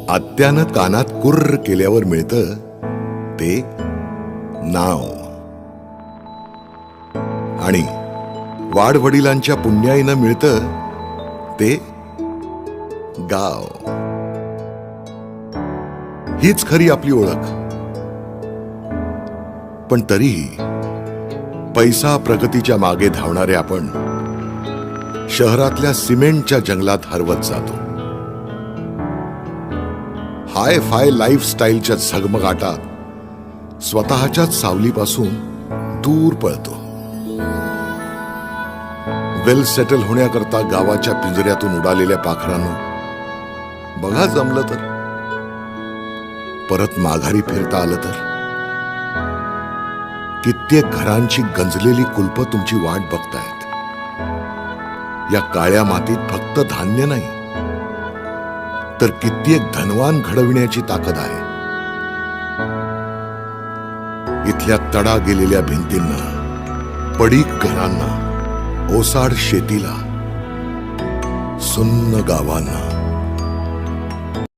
आत्यानं कानात कुर्र केल्यावर मिळतं ते नाव, आणि वाडवडिलांच्या पुण्याईनं मिळतं ते गाव. हीच खरी आपली ओळख. पण तरीही पैसा प्रगतीच्या मागे धावणारे आपण शहरातल्या सिमेंटच्या जंगलात हरवत जातो. हाय फाय लाईफस्टाईलच्या झगमगाटात स्वतःच्याच सावलीपासून दूर पळतो. वेल सेटल होण्याकरता गावाच्या पिंजऱ्यातून उडालेल्या पाखरांनो, बघा जमलं तर परत माघारी फिरता आलं तर. कित्येक घरांची गंजलेली कुलपं तुमची वाट बघतायत. या काळ्या मातीत फक्त धान्य नाही, तर कित्येक धनवान घडविण्याची ताकद आहे. इथल्या तडा गेलेल्या भिंतींना, पडीक घरांना, ओसाड शेतीला, सुन्न गावांना